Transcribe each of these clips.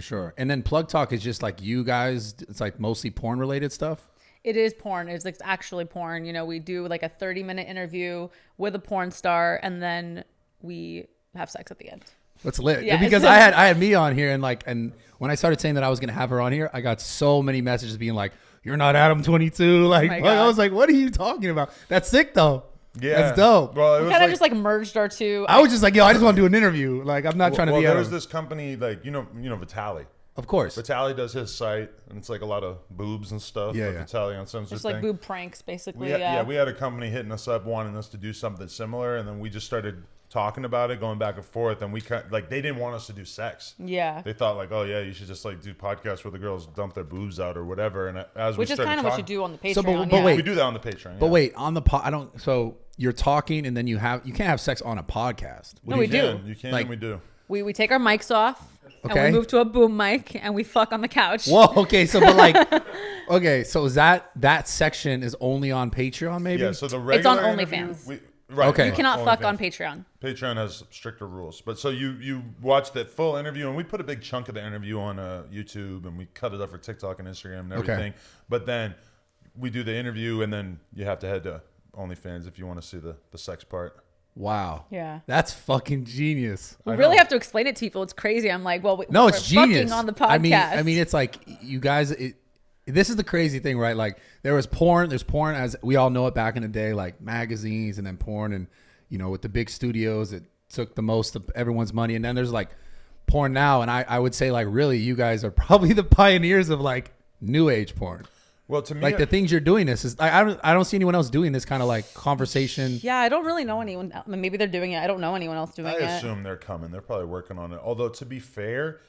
Sure. And then Plug Talk is just like you guys. It's like mostly porn related stuff. It is porn. It's actually porn. You know, we do like a 30-minute interview with a porn star, and then we have sex at the end. That's lit. Yeah, because I had me on here, and when I started saying that I was gonna have her on here, I got so many messages being like, "You're not Adam22." Like, I was like, "What are you talking about?" That's sick though. Yeah, that's dope. Well, we kind of just like merged our two. I was just like, "Yo, I just want to do an interview." Like, I'm not trying to be. There was this company, like you know, Vitali. Of course. Vitali does his site, and it's like a lot of boobs and stuff. Yeah, Vitali on some just like boob pranks, basically. We had a company hitting us up wanting us to do something similar, and then we just started talking about it, going back and forth, and we like they didn't want us to do sex. Yeah. They thought like, oh yeah, you should just like do podcasts where the girls dump their boobs out or whatever. And as which we is kind of what you do on the Patreon. So, but wait, we do that on the Patreon. But wait, on the I don't. So you're talking, and then you can't have sex on a podcast. No, we do. You can, like, and we do. We take our mics off. Okay. And we move to a boom mic and we fuck on the couch. Whoa. Okay. So, but like, okay. So is that section is only on Patreon? Maybe. Yeah. So the regular it's on OnlyFans. Right. Okay. You cannot fuck on Patreon. Patreon has stricter rules, but so you watch that full interview, and we put a big chunk of the interview on YouTube, and we cut it up for TikTok and Instagram and everything. Okay. But then we do the interview, and then you have to head to OnlyFans if you want to see the sex part. Wow. Yeah. That's fucking genius. We really have to explain it to people. It's crazy. I'm like, well, no, it's genius. On the podcast. I mean, it's like you guys. This is the crazy thing, right? Like there's porn as we all know it back in the day, like magazines and then porn, and you know, with the big studios, it took the most of everyone's money, and then there's like porn now, and I would say like really, you guys are probably the pioneers of like new age porn. Well, to me, like the things you're doing, this is I don't see anyone else doing this kind of like conversation. Yeah, I don't really know anyone. I mean, maybe they're doing it. I don't know anyone else doing it. I assume they're coming. They're probably working on it. Although to be fair,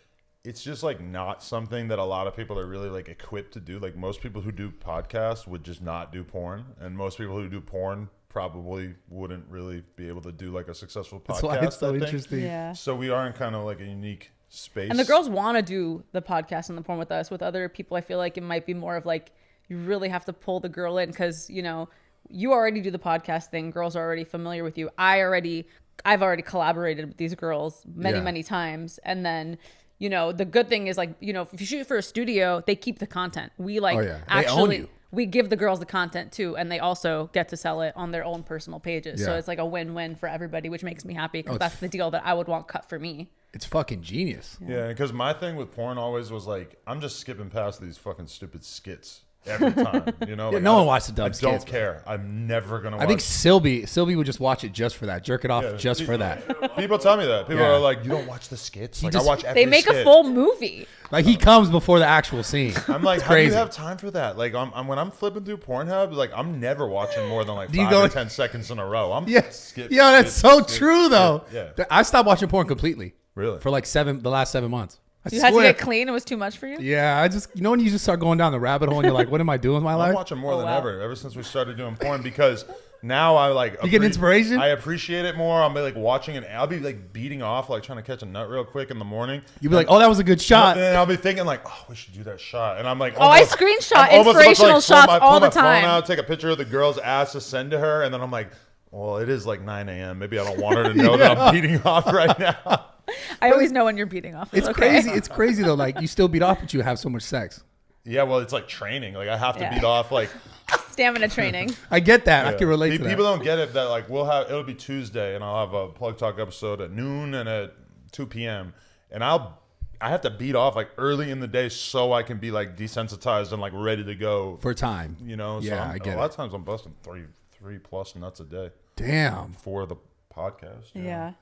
it's just like not something that a lot of people are really like equipped to do. Like most people who do podcasts would just not do porn, and most people who do porn probably wouldn't really be able to do like a successful podcast. That's why it's so interesting. Yeah. So we are in kind of like a unique space. And the girls want to do the podcast and the porn with us. With other people, I feel like it might be more of like, you really have to pull the girl in because, you know, you already do the podcast thing. Girls are already familiar with you. I've already collaborated with these girls many times. And then, you know, the good thing is like, you know, if you shoot for a studio, they keep the content. We like actually, we give the girls the content too. And they also get to sell it on their own personal pages. Yeah. So it's like a win-win for everybody, which makes me happy because that's the deal that I would want cut for me. It's fucking genius. Yeah, because my thing with porn always was like, I'm just skipping past these fucking stupid skits. Every time, you know, like no one watches the dumb skits. I don't care. I'm never gonna watch. I think Sylvie would just watch it just for that, jerk it off just for that. People tell me that. People are like, "You don't watch the skits." Like, I watch every They make skit. a full movie. Like he comes before the actual scene. I'm like, how do you have time for that? Like, when I'm flipping through Pornhub, like I'm never watching more than like 5 or 10 seconds in a row. I'm skip. Yeah, that's so true though. Yeah, I stopped watching porn completely. Really? For like the last 7 months. You had to get clean. It was too much for you. Yeah, you know when you just start going down the rabbit hole and you're like, what am I doing with my life? I'm watching more than ever since we started doing porn because now I like you get inspiration. I appreciate it more. I'll be like watching it. I'll be like beating off, like trying to catch a nut real quick in the morning. You'll be like, oh, that was a good shot. And then I'll be thinking like, oh, we should do that shot. And I'm like, I screenshot inspirational shots all the time. Phone out, take a picture of the girl's ass to send to her, and then I'm like, well, it is like 9 a.m. Maybe I don't want her to know that I'm beating off right now. I always know when you're beating off. It's crazy. It's crazy though. Like you still beat off, but you have so much sex. Yeah, well, it's like training. Like I have to beat off like stamina training. I get that. I can relate to that. People don't get it that like it'll be Tuesday and I'll have a Plug Talk episode at noon and at 2 p.m. and I have to beat off like early in the day so I can be like desensitized and like ready to go for time. You know, yeah, so I get a lot of times I'm busting three plus nuts a day. Damn. For the podcast. Yeah.